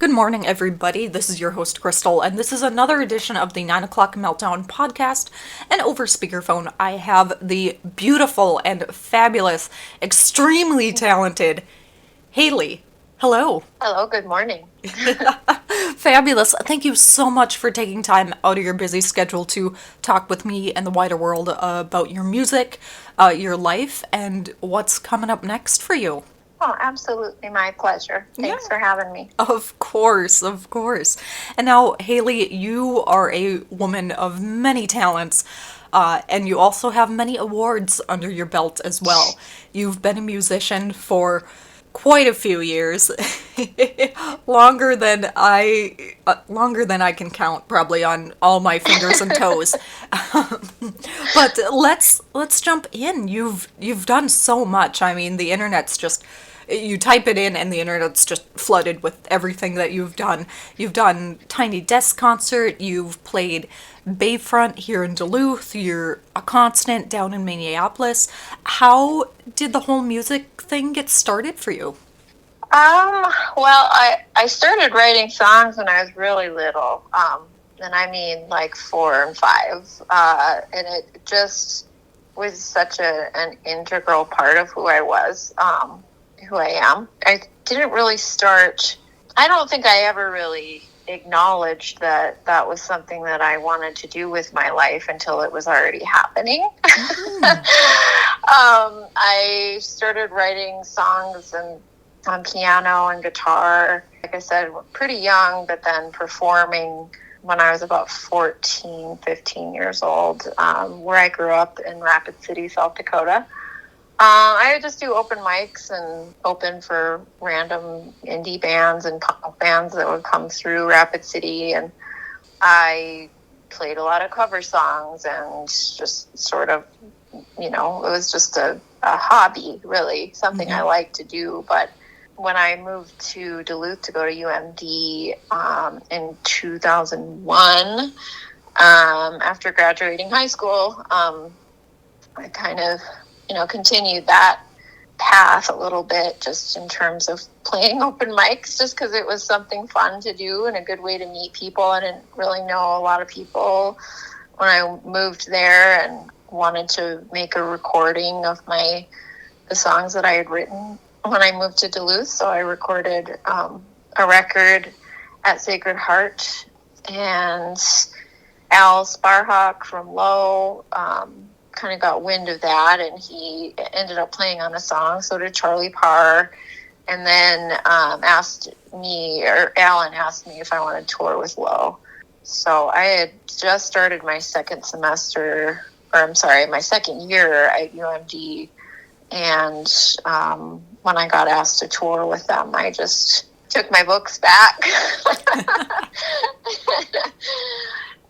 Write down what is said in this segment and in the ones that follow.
Good morning, everybody. This is your host, Crystal, and this is another edition of the 9 o'clock Meltdown podcast. And over speakerphone, I have the beautiful and fabulous, extremely talented Haley. Hello. Hello, good morning. Fabulous. Thank you so much for taking time out of your busy schedule to talk with me and the wider world about your music, your life, and what's coming up next for you. Oh, absolutely my pleasure. Yeah. Thanks for having me. Of course, of course. And now, Haley, you are a woman of many talents, and you also have many awards under your belt as well. You've been a musician for quite a few years, longer than I can count, probably on all my fingers and toes. But let's jump in. You've done so much. I mean, the internet's just you type it in and the internet's just flooded with everything that you've done. You've done Tiny Desk Concert, you've played Bayfront here in Duluth, you're a constant down in Minneapolis. How did the whole music thing get started for you? Well, I started writing songs when I was really little. And I mean like 4 and 5. And it just was such an integral part of who I was. Who I am. I didn't really start, I don't think I ever really acknowledged that that was something that I wanted to do with my life until it was already happening. I started writing songs and on piano and guitar, like I said, pretty young, but then performing when I was about 14, 15 years old, where I grew up in Rapid City, South Dakota. I would just do open mics and open for random indie bands and punk bands that would come through Rapid City. And I played a lot of cover songs and just sort of, it was just a hobby, really, something I liked to do. But when I moved to Duluth to go to UMD in 2001, after graduating high school, I kind of continued that path a little bit just in terms of playing open mics, just because it was something fun to do and a good way to meet people. I didn't really know a lot of people when I moved there and wanted to make a recording of the songs that I had written when I moved to Duluth. So I recorded a record at Sacred Heart, and Al Sparhawk from Low kind of got wind of that, and he ended up playing on a song. So did Charlie Parr, and then Alan asked me if I wanted to tour with Low. So I had just started my second year at UMD, and when I got asked to tour with them, I just took my books back.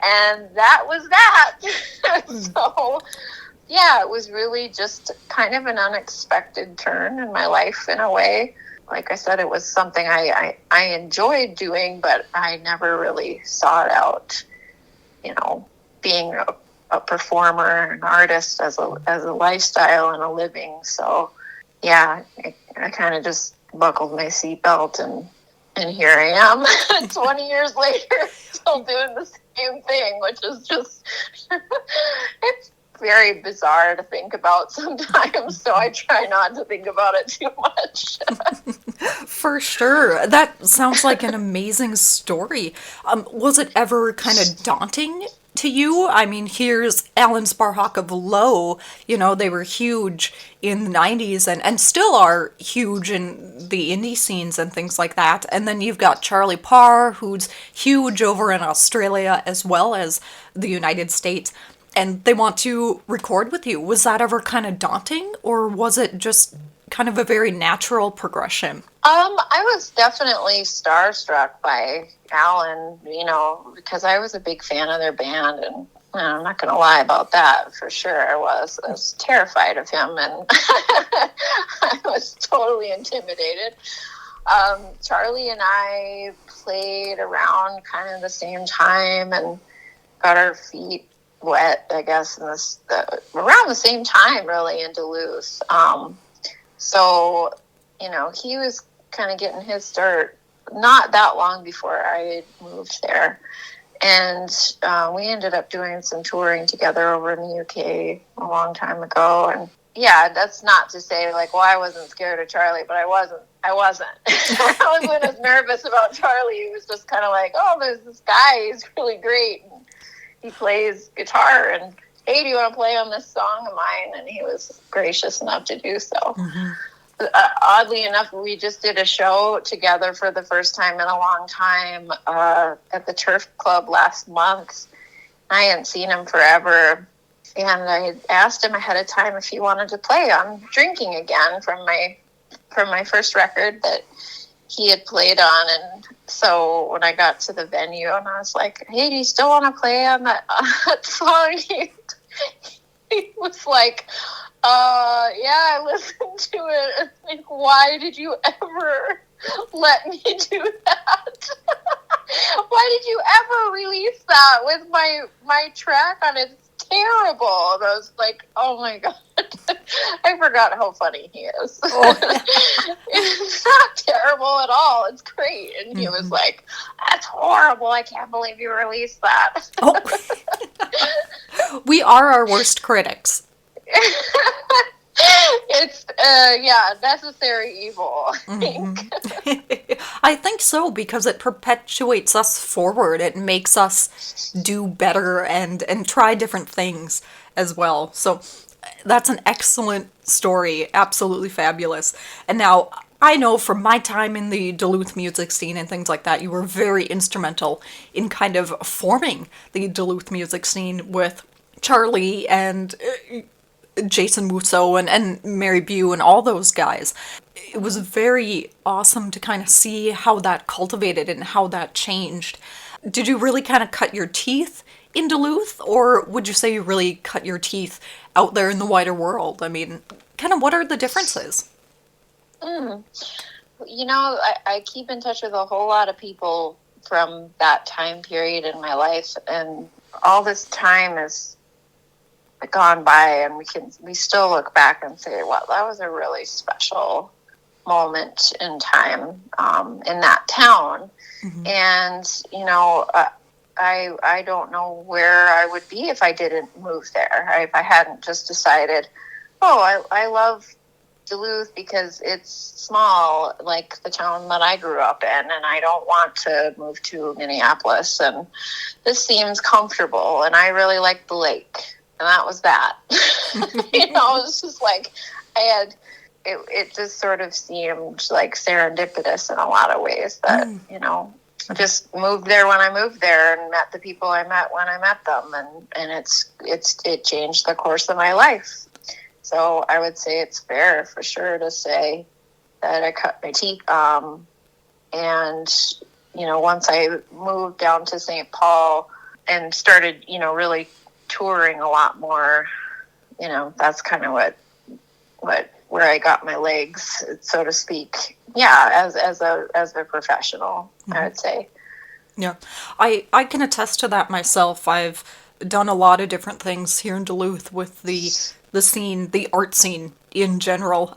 And that was that. So, yeah, it was really just kind of an unexpected turn in my life in a way. Like I said, it was something I enjoyed doing, but I never really sought out, being a performer, an artist as a lifestyle and a living. So, yeah, I kind of just buckled my seatbelt and here I am 20 years later, still doing the same thing, which is just, it's very bizarre to think about sometimes. So I try not to think about it too much. For sure. That sounds like an amazing story. Was it ever kind of daunting to you? I mean, here's Alan Sparhawk of Low. They were huge in the 90s and still are huge in the indie scenes and things like that. And then you've got Charlie Parr, who's huge over in Australia as well as the United States. And they want to record with you. Was that ever kind of daunting, or was it just kind of a very natural progression? I was definitely starstruck by Alan, because I was a big fan of their band, and I'm not going to lie about that. For sure, I was terrified of him, and I was totally intimidated. Charlie and I played around kind of the same time and got our feet wet, I guess, around the same time, really, in Duluth. So, he was kind of getting his start not that long before I moved there. And we ended up doing some touring together over in the UK a long time ago. And yeah, that's not to say like, well, I wasn't scared of Charlie, but I wasn't. I wasn't as nervous about Charlie. He was just kind of like, oh, there's this guy. He's really great. And he plays guitar. And hey, do you want to play on this song of mine? And he was gracious enough to do so. Mm-hmm. Oddly enough, we just did a show together for the first time in a long time at the Turf Club last month. I hadn't seen him forever, and I had asked him ahead of time if he wanted to play on Drinking Again from my first record that he had played on. And so when I got to the venue and I was like, hey, do you still want to play on that song? He was like, yeah, I listened to it. Like, why did you ever let me do that? Why did you ever release that with my track on it? It's terrible. And I was like, oh my God. I forgot how funny he is. Oh. It's not terrible at all. It's great. And he was like, that's horrible. I can't believe you released that. Oh. We are our worst critics. It's necessary evil, I think. I think so, because it perpetuates us forward. It makes us do better and try different things as well. So that's an excellent story. Absolutely fabulous. And now, I know from my time in the Duluth music scene and things like that, you were very instrumental in kind of forming the Duluth music scene with Charlie and Jason Musso and Mary Bew and all those guys. It was very awesome to kind of see how that cultivated and how that changed. Did you really kind of cut your teeth in Duluth, or would you say you really cut your teeth out there in the wider world? I mean, kind of what are the differences? You know, I keep in touch with a whole lot of people from that time period in my life, and all this time is gone by, and we still look back and say, well, that was a really special moment in time in that town. Mm-hmm. And you know, I don't know where I would be if I didn't move there. If I hadn't just decided, oh, I love Duluth because it's small, like the town that I grew up in, and I don't want to move to Minneapolis, and this seems comfortable, and I really like the lake. And that was that. You know, it was just like it just sort of seemed like serendipitous in a lot of ways that, you know, just moved there when I moved there and met the people I met when I met them. And it changed the course of my life. So I would say it's fair for sure to say that I cut my teeth. And, you know, once I moved down to St. Paul and started, you know, really touring a lot more, you know, that's kind of where I got my legs, so to speak. Yeah, as a professional, mm-hmm. I would say. Yeah, I can attest to that myself. I've done a lot of different things here in Duluth with the scene, the art scene in general.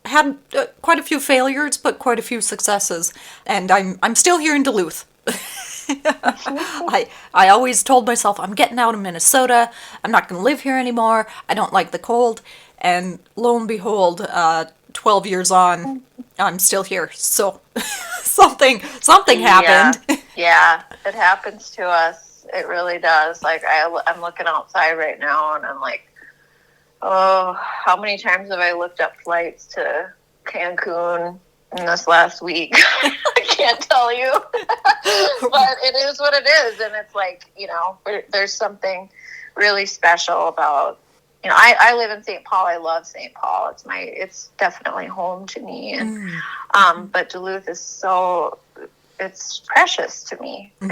Had quite a few failures, but quite a few successes, and I'm still here in Duluth. I always told myself, I'm getting out of Minnesota, I'm not going to live here anymore, I don't like the cold, and lo and behold, 12 years on, I'm still here, so something happened. Yeah, it happens to us, it really does. Like, I'm looking outside right now, and I'm like, oh, how many times have I looked up flights to Cancun in this last week? I can't tell you. But it is what it is. And it's like, you know, there's something really special about, you know, I live in St. Paul. I love St. Paul. It's definitely home to me. And, but Duluth is it's precious to me. Mm-hmm.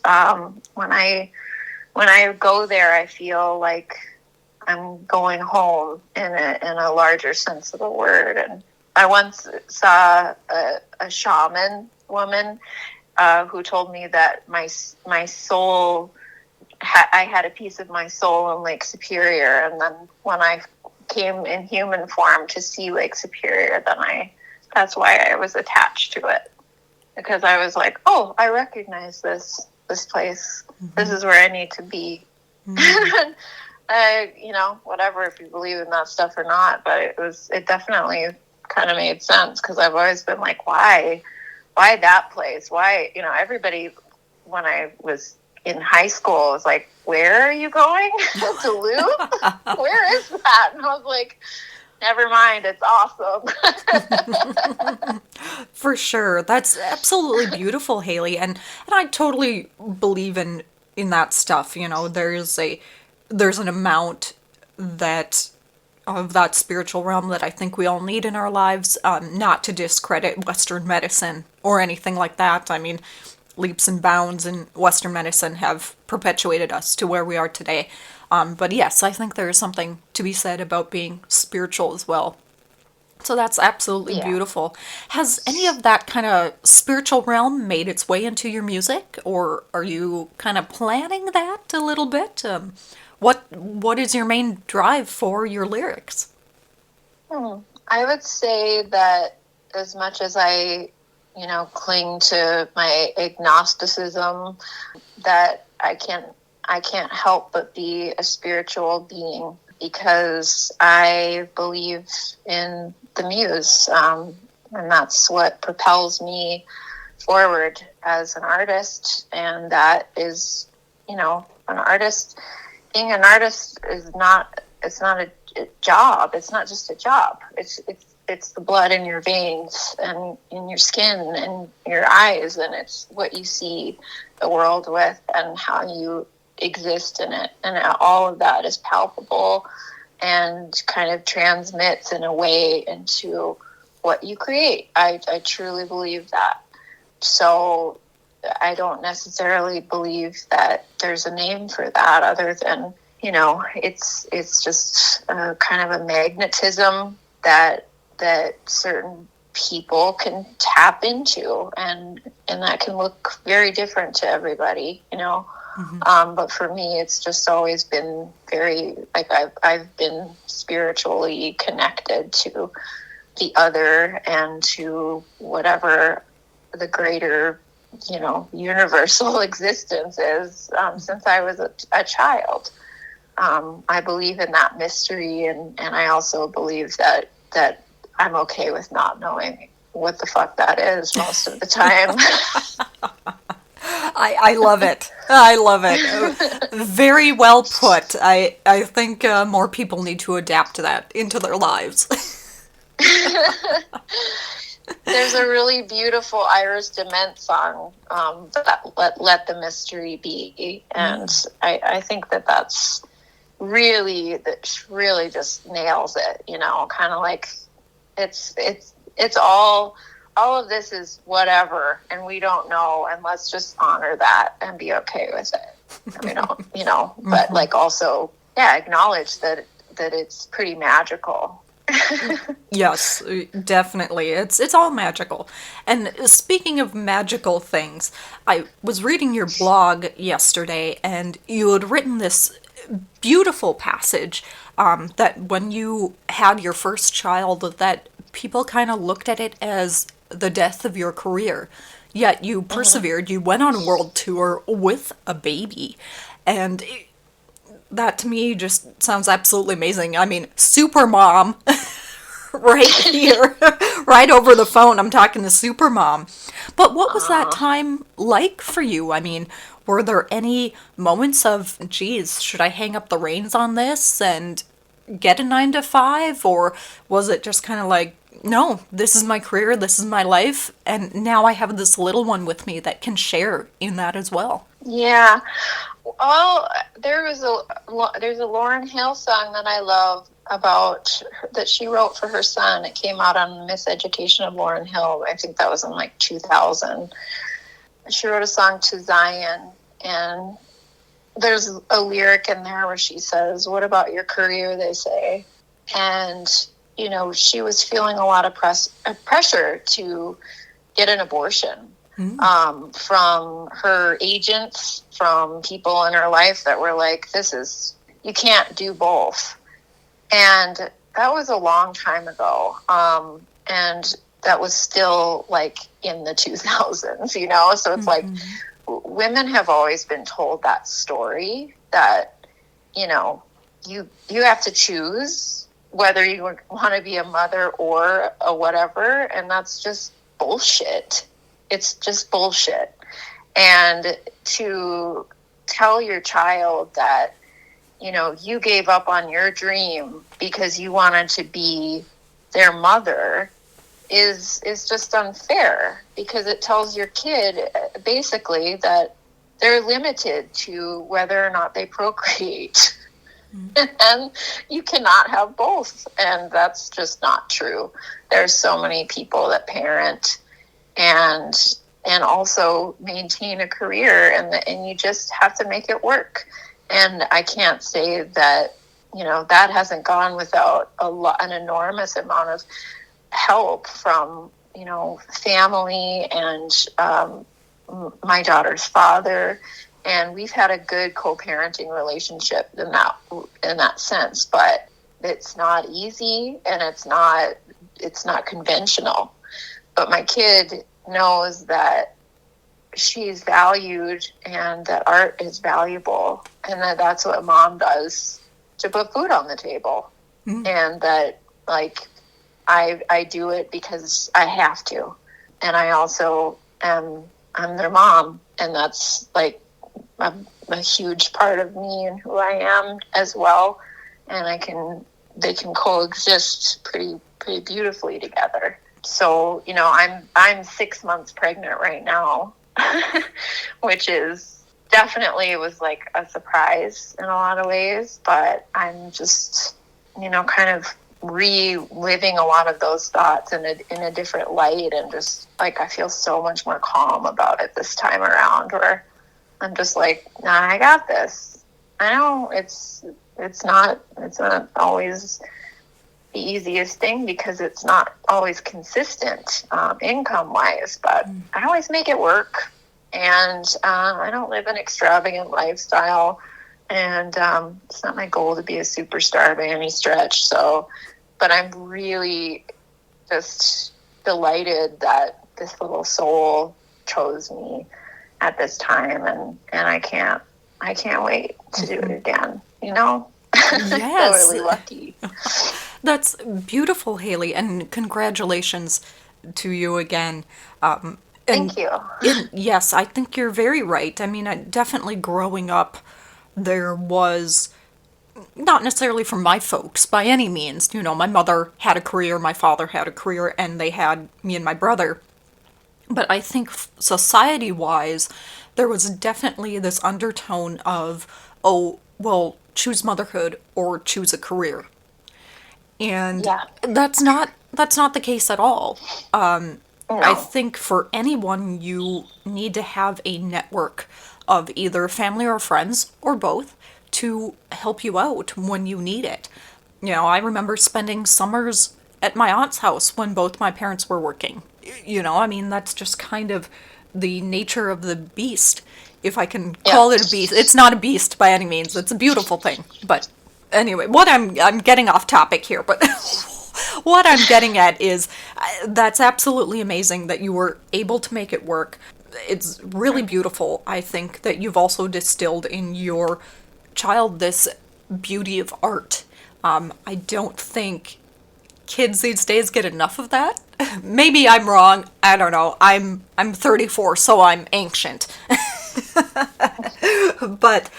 And when I go there, I feel like I'm going home in a larger sense of the word. And I once saw a shaman woman who told me that my soul, I had a piece of my soul in Lake Superior, and then when I came in human form to see Lake Superior, that's why I was attached to it. because I was like, oh, I recognize this place. This is where I need to be. Whatever, if you believe in that stuff or not, but it definitely kind of made sense, because I've always been like, why that place? Why, everybody, when I was in high school, was like, where are you going? Duluth? Where is that? And I was like, never mind, it's awesome. For sure. That's absolutely beautiful, Haley. And I totally believe in that stuff. There's an amount that of that spiritual realm that I think we all need in our lives, not to discredit Western medicine or anything like that. I mean, leaps and bounds in Western medicine have perpetuated us to where we are today. But yes, I think there is something to be said about being spiritual as well. So that's absolutely beautiful. Has any of that kind of spiritual realm made its way into your music, or are you kind of planning that a little bit? What is your main drive for your lyrics? I would say that as much as I, cling to my agnosticism, that I can't help but be a spiritual being, because I believe in the muse, and that's what propels me forward as an artist. And that is, an artist. Being an artist is not. It's not a job. It's not just a job. It's the blood in your veins and in your skin and your eyes, and it's what you see the world with and how you exist in it, and all of that is palpable and kind of transmits in a way into what you create. I truly believe that. So I don't necessarily believe that there's a name for that, other than, it's just kind of a magnetism that certain people can tap into, and that can look very different to everybody, But for me, it's just always been very, like, I've been spiritually connected to the other and to whatever the greater, universal existence is, since I was a child. I believe in that mystery, and I also believe that I'm okay with not knowing what the fuck that is most of the time. I love it. I love it. Very well put. I think more people need to adapt that into their lives. There's a really beautiful Iris Dement song, that let the mystery be, and I think that's really just nails it. Kind of like it's all of this is whatever, and we don't know, and let's just honor that and be okay with it. We don't, but like also, acknowledge that it's pretty magical. Yes, definitely. It's all magical. And speaking of magical things, I was reading your blog yesterday, and you had written this beautiful passage, that when you had your first child, that people kind of looked at it as the death of your career. Yet you persevered, you went on a world tour with a baby. And that to me just sounds absolutely amazing. I mean, super mom right here, right over the phone. I'm talking to super mom. But what was that time like for you? I mean, were there any moments of, geez, should I hang up the reins on this and get a 9 to 5? Or was it just kind of like, no, this is my career, this is my life, and now I have this little one with me that can share in that as well? Yeah. Well, there's a Lauryn Hill song that I love that she wrote for her son. It came out on Miseducation of Lauryn Hill. I think that was in like 2000. She wrote a song to Zion, and there's a lyric in there where she says, "What about your career?" they say. And she was feeling a lot of pressure to get an abortion, from her agents, from people in her life that were like, you can't do both. And that was a long time ago. And that was still like in the 2000s, you know? So it's like women have always been told that story that, you know, you have to choose whether you want to be a mother or a whatever. And that's just bullshit. It's just bullshit. And to tell your child that, you know, you gave up on your dream because you wanted to be their mother is just unfair, because it tells your kid basically that they're limited to whether or not they procreate. And you cannot have both, and that's just not true. There's so many people that parent and also maintain a career, and you just have to make it work. And I can't say that, you know, that hasn't gone without an enormous amount of help from, you know, family and my daughter's father. And we've had a good co-parenting relationship in that sense, but it's not easy, and it's not conventional. But my kid knows that she's valued and that art is valuable, and that's what mom does to put food on the table. And that, like, I do it because I have to. And I also I'm their mom, and that's like a huge part of me and who I am as well. And they can coexist pretty beautifully together. So, you know, I'm 6 months pregnant right now, which is definitely, it was like a surprise in a lot of ways, but I'm just, you know, kind of reliving a lot of those thoughts in a different light, and just like I feel so much more calm about it this time around, where I'm just like, nah, I got this. I know it's not always the easiest thing, because it's not always consistent income wise, but I always make it work. And I don't live an extravagant lifestyle, and it's not my goal to be a superstar by any stretch. So, but I'm really just delighted that this little soul chose me at this time, and I can't wait to do it again, you know? Yes. So really lucky. That's beautiful, Haley, and congratulations to you again. Thank you. Yes, I think you're very right. I mean, definitely growing up, there was, not necessarily from my folks by any means. You know, my mother had a career, my father had a career, and they had me and my brother. But I think society-wise, there was definitely this undertone of, oh, well, choose motherhood or choose a career. And Yeah. that's not the case at all. No. I think for anyone, you need to have a network of either family or friends or both to help you out when you need it. You know, I remember spending summers at my aunt's house when both my parents were working. You know, I mean, that's just kind of the nature of the beast, if I can call it a beast. It's not a beast by any means. It's a beautiful thing. But anyway, I'm getting off topic here, but what I'm getting at is that's absolutely amazing that you were able to make it work. It's really beautiful, I think, that you've also distilled in your child this beauty of art. I don't think kids these days get enough of that. Maybe I'm wrong. I don't know. I'm 34, so I'm ancient. But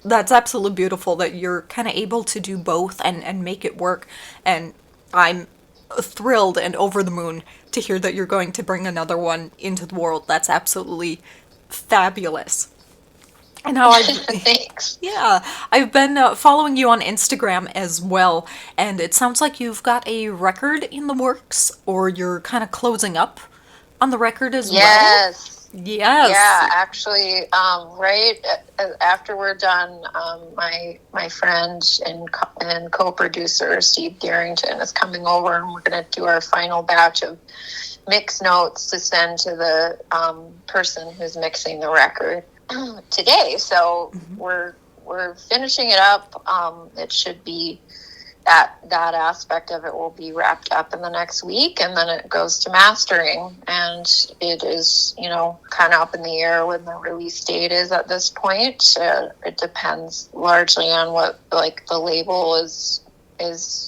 that's absolutely beautiful that you're kind of able to do both and make it work. And I'm thrilled and over the moon to hear that you're going to bring another one into the world. That's absolutely fabulous. And how Thanks. yeah, I've been following you on Instagram as well, and it sounds like you've got a record in the works, or you're kind of closing up on the record as well. Yes. Yes. Actually, right after we're done, my friend and co-producer Steve Garrington is coming over, and we're going to do our final batch of mix notes to send to the person who's mixing the record today. So we're finishing it up. It should be that aspect of it will be wrapped up in the next week, and then it goes to mastering, and it is, kind of up in the air when the release date is at this point. It depends largely on what the label is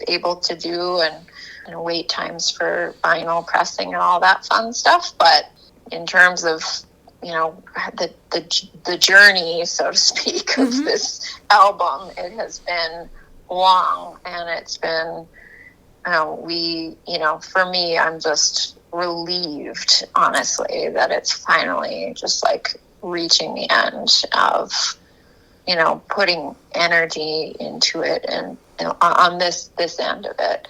able to do, and wait times for vinyl pressing and all that fun stuff. But in terms of the journey, so to speak, of this album, it has been long, and it's been for me, I'm just relieved, honestly, that it's finally just reaching the end of putting energy into it, and on this end of it.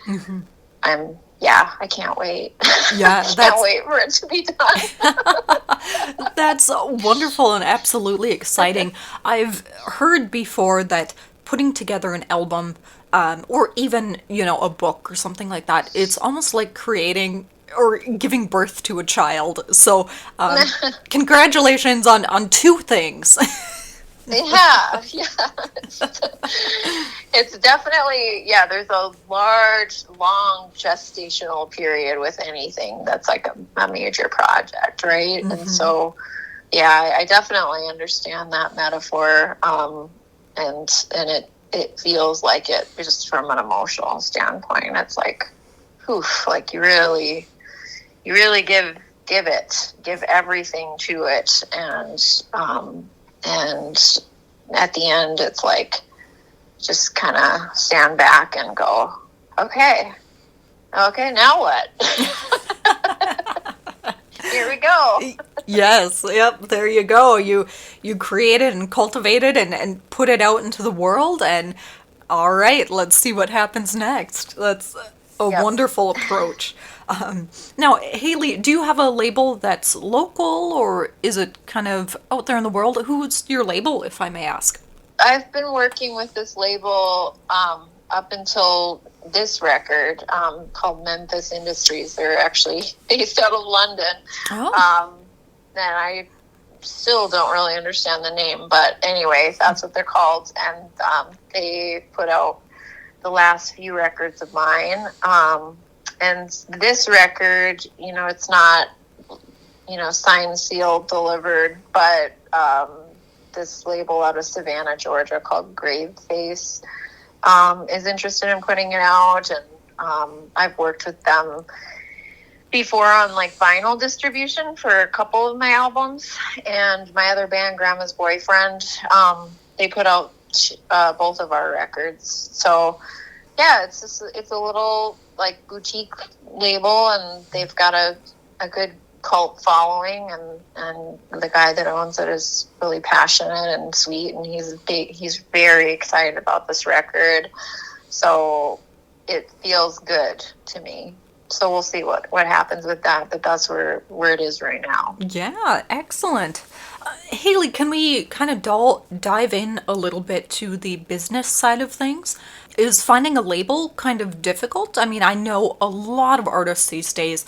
I can't wait. Yeah, can't wait for it to be done. That's wonderful and absolutely exciting. I've heard before that putting together an album, or even, a book or something like that, it's almost like creating or giving birth to a child. So, congratulations on two things. Yeah. It's definitely, there's a large, long gestational period with anything that's a major project, right? And so, I definitely understand that metaphor. And it feels like it, just from an emotional standpoint, it's you really give everything to it, and at the end, it's just kind of stand back and go, okay, now what? Here we go. Yes, yep, there you go. You created and cultivated and put it out into the world, and all right, let's see what happens next. That's a wonderful approach. Now, Haley, do you have a label that's local, or is it kind of out there in the world? Who's your label, if I may ask? I've been working with this label up until this record, called Memphis Industries. They're actually based out of London. Oh. And I still don't really understand the name, but anyway, that's what they're called. And they put out the last few records of mine. And this record, it's not, signed, sealed, delivered, but this label out of Savannah, Georgia, called Graveface, is interested in putting it out. And I've worked with them before on vinyl distribution for a couple of my albums. And my other band, Grandma's Boyfriend, they put out both of our records. So it's a little boutique label, and they've got a good cult following, and the guy that owns it is really passionate and sweet, and he's very excited about this record. So it feels good to me. So we'll see what happens with that, but that's where it is right now. Yeah, excellent. Haley, can we kind of dive in a little bit to the business side of things? Is finding a label kind of difficult? I mean, I know a lot of artists these days,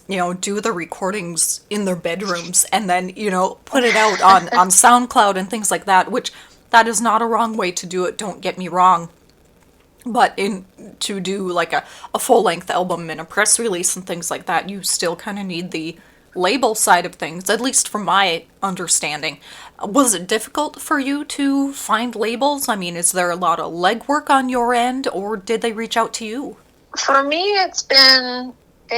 do the recordings in their bedrooms and then, put it out on SoundCloud and things like that, which that is not a wrong way to do it, don't get me wrong. But to do a full-length album and a press release and things like that, you still kind of need the label side of things, at least from my understanding. Was it difficult for you to find labels? I mean, is there a lot of legwork on your end, or did they reach out to you? For me, it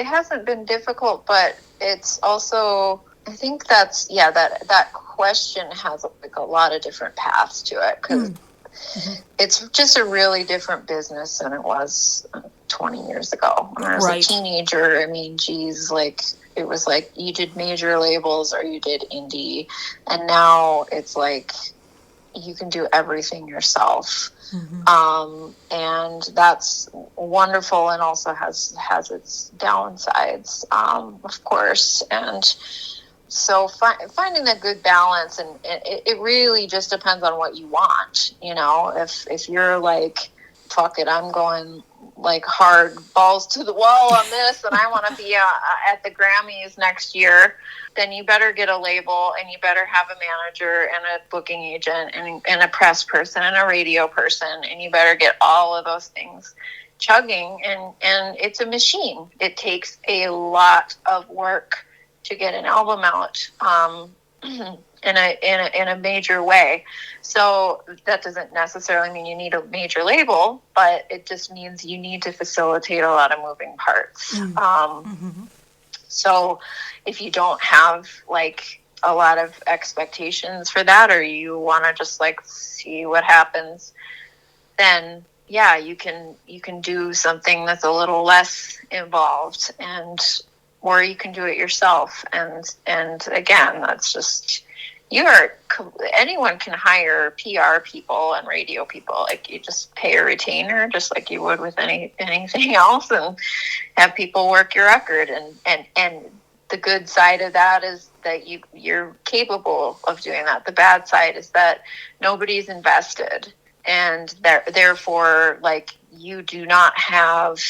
hasn't been difficult, but it's also, I think that question has a lot of different paths to it, because it's just a really different business than it was 20 years ago. When I was a teenager, I mean, geez, it was you did major labels or you did indie, and now it's you can do everything yourself. And that's wonderful, and also has its downsides, of course. And so finding that good balance, and it really just depends on what you want. If you're fuck it, I'm going hard balls to the wall on this, and I want to be at the Grammys next year, then you better get a label, and you better have a manager and a booking agent and a press person and a radio person, and you better get all of those things chugging, and it's a machine. It takes a lot of work to get an album out, in a major way. So that doesn't necessarily mean you need a major label, but it just means you need to facilitate a lot of moving parts. So if you don't have like a lot of expectations for that, or you want to just like see what happens, then yeah, you can do something that's a little less involved, or you can do it yourself. And again, that's just, anyone can hire PR people and radio people. Like, you just pay a retainer just like you would with anything else, and have people work your record. And the good side of that is that you're capable of doing that. The bad side is that nobody's invested, and therefore, like, you do not have,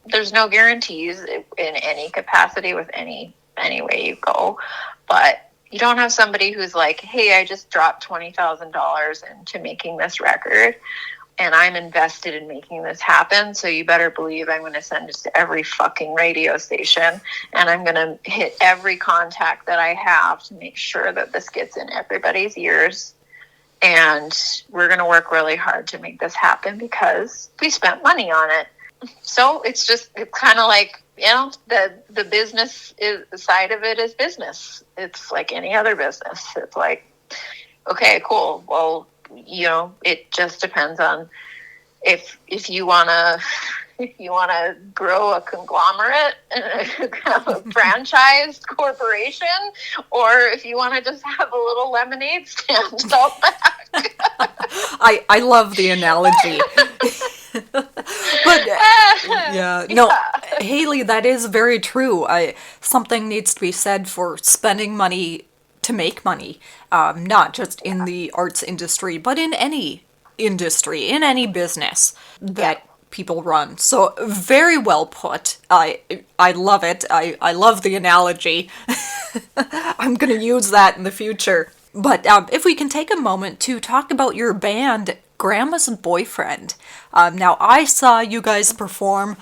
there's no guarantees in any capacity with any way you go, but you don't have somebody who's like, hey, I just dropped $20,000 into making this record, and I'm invested in making this happen, so you better believe I'm going to send it to every fucking radio station, and I'm going to hit every contact that I have to make sure that this gets in everybody's ears, and we're going to work really hard to make this happen because we spent money on it. So it's kind of like, the business side of it is business. It's like any other business. It's like, okay, cool. Well, it just depends on if you wanna grow a conglomerate and a franchised corporation, or if you want to just have a little lemonade stand out back. I love the analogy. But no, Haley, that is very true. Something needs to be said for spending money to make money, not just in the arts industry, but in any industry, in any business that people run. So very well put. I love it. I love the analogy. I'm going to use that in the future. But if we can take a moment to talk about your band, Grandma's Boyfriend. Now, I saw you guys perform,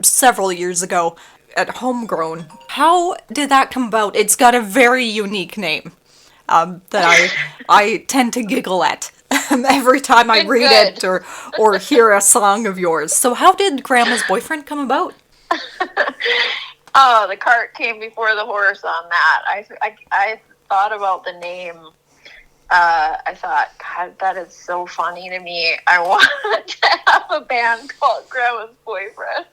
several years ago at Homegrown. How did that come about? It's got a very unique name that I tend to giggle at every time I read it or hear a song of yours. So how did Grandma's Boyfriend come about? Oh, the cart came before the horse on that. I thought about the name. I thought, God, that is so funny to me. I want to have a band called Grandma's Boyfriend.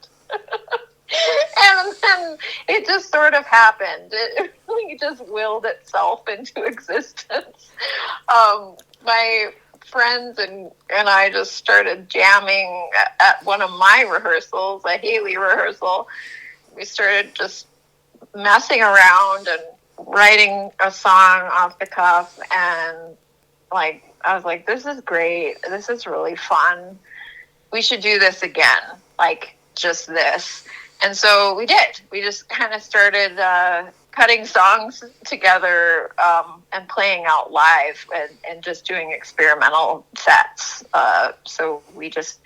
And then it just sort of happened. It really just willed itself into existence. My friends and I just started jamming at one of my rehearsals, a Haley rehearsal. We started just messing around and writing a song off the cuff, and I was like, this is great. This is really fun. We should do this again, like just this. And so we did. We just kind of started cutting songs together and playing out live and just doing experimental sets. So we just,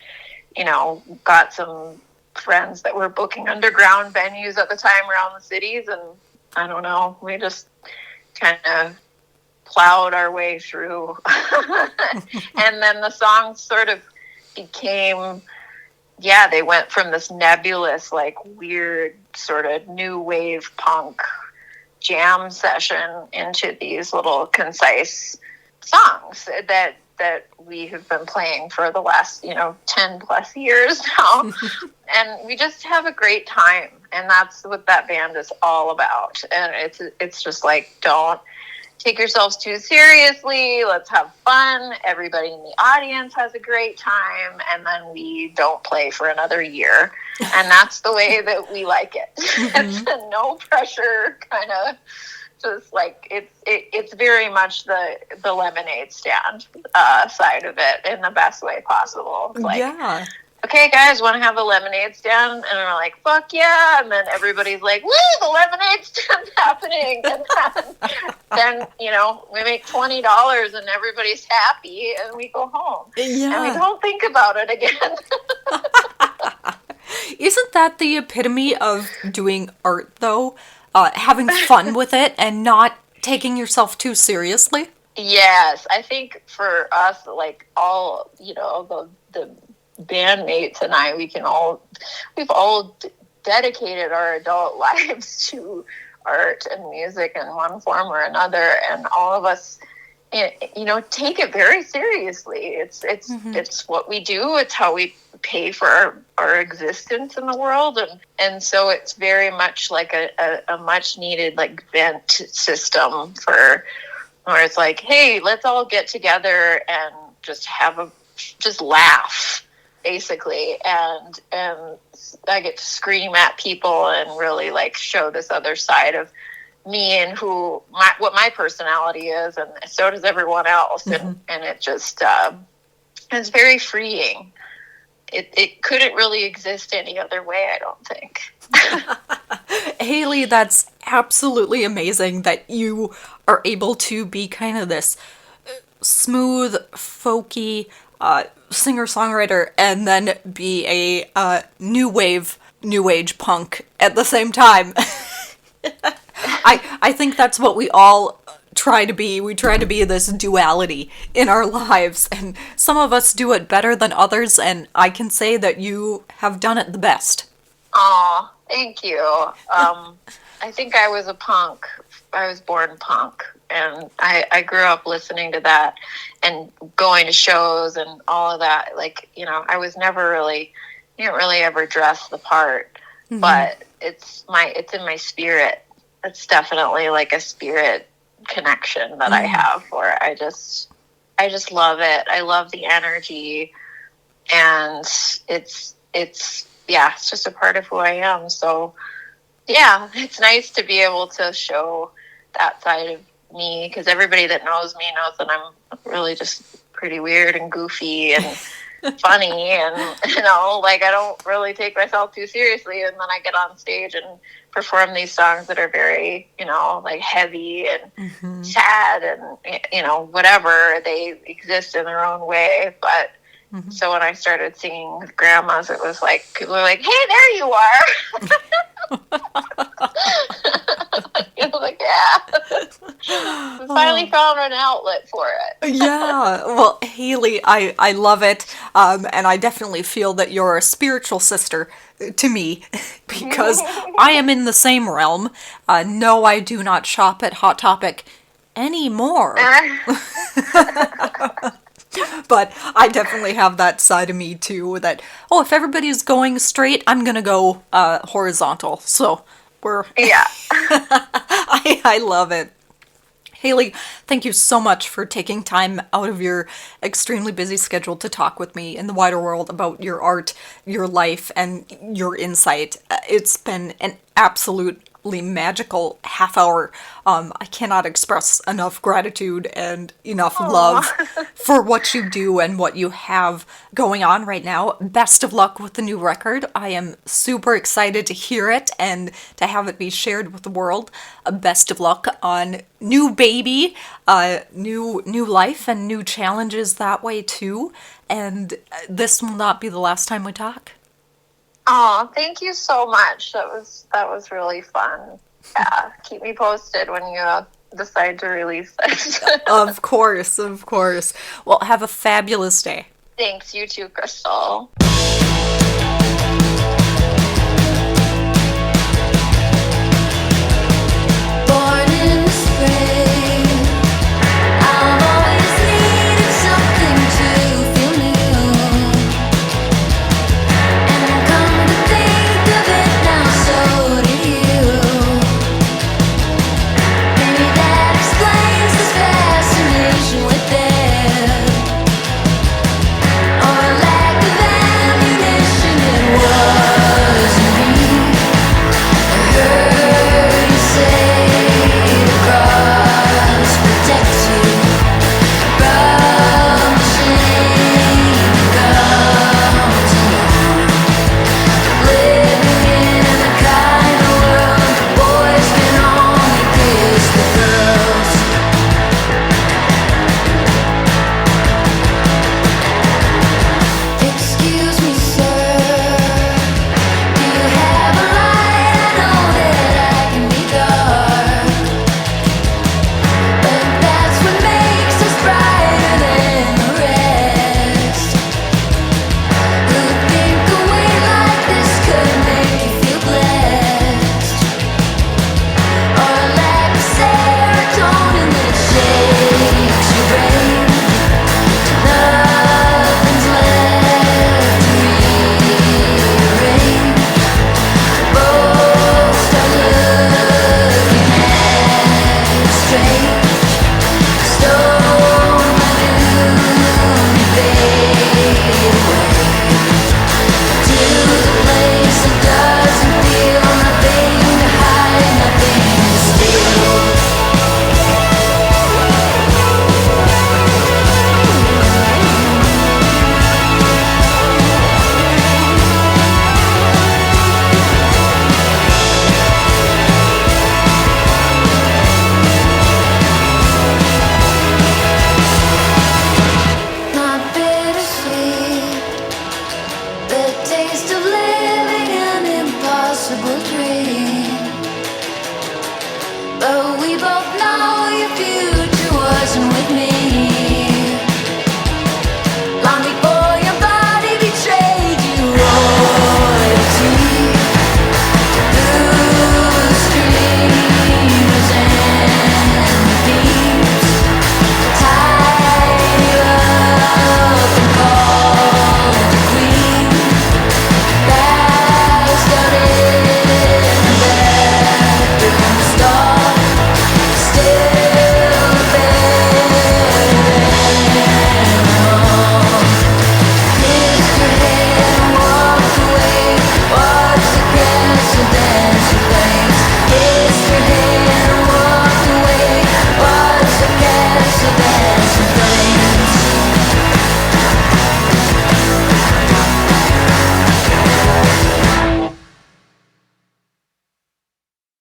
got some friends that were booking underground venues at the time around the cities, and I don't know, we just kind of plowed our way through. And then the songs sort of became, they went from this nebulous, like weird sort of new wave punk jam session into these little concise songs that we have been playing for the last 10 plus years now. And we just have a great time, and that's what that band is all about. And it's just like, don't take yourselves too seriously. Let's have fun. Everybody in the audience has a great time, and then we don't play for another year. And that's the way that we like it. It's a no pressure kind of, just like it's very much the lemonade stand side of it in the best way possible. It's like, okay, guys, want to have a lemonade stand? And we're like, fuck yeah. And then everybody's like, woo, the lemonade stand's happening. And then, we make $20 and everybody's happy and we go home. Yeah. And we don't think about it again. Isn't that the epitome of doing art, though? Having fun with it and not taking yourself too seriously? Yes, I think for us, like all, the bandmates and I, we've all dedicated our adult lives to art and music in one form or another, and all of us, take it very seriously. It's what we do. It's how we pay for our existence in the world, and so it's very much like a much needed like vent system for, where it's like, hey, let's all get together and just laugh, basically, and I get to scream at people and really like show this other side of me and what my personality is, and so does everyone else. Mm-hmm. and it just it's very freeing. It couldn't really exist any other way, I don't think. Haley, that's absolutely amazing that you are able to be kind of this smooth, folky singer-songwriter and then be a new age punk at the same time. I think that's what we all try to be. We try to be this duality in our lives, and some of us do it better than others, and I can say that you have done it the best. Aw, thank you. I think I was a punk. I was born punk, and I grew up listening to that and going to shows and all of that. Like, I was never really, didn't really ever dress the part, mm-hmm. but it's in my spirit. It's definitely like a spirit connection that I have, where I just love it. I love the energy, and it's just a part of who I am. So yeah, it's nice to be able to show that side of me, because everybody that knows me knows that I'm really just pretty weird and goofy and funny, and like I don't really take myself too seriously, and then I get on stage and perform these songs that are very like heavy and mm-hmm. sad and whatever. They exist in their own way, but mm-hmm. so when I started singing with grandmas, it was like people were like, hey, there you are. Like, yeah. We finally found an outlet for it. Yeah. Well, Haley, I love it. And I definitely feel that you're a spiritual sister to me, because I am in the same realm. No, I do not shop at Hot Topic anymore. But I definitely have that side of me too, that, if everybody's going straight, I'm gonna go horizontal. So yeah. I love it. Haley, thank you so much for taking time out of your extremely busy schedule to talk with me in the wider world about your art, your life, and your insight. It's been an absolutely magical half hour. I cannot express enough gratitude and enough love for what you do and what you have going on right now. Best of luck with the new record. I am super excited to hear it and to have it be shared with the world. Best of luck on new baby, new life, and new challenges that way too. And this will not be the last time we talk. Oh, thank you so much. That was really fun. Yeah, keep me posted when you decide to release it. Of course. Well, have a fabulous day. Thanks, you too, Crystal.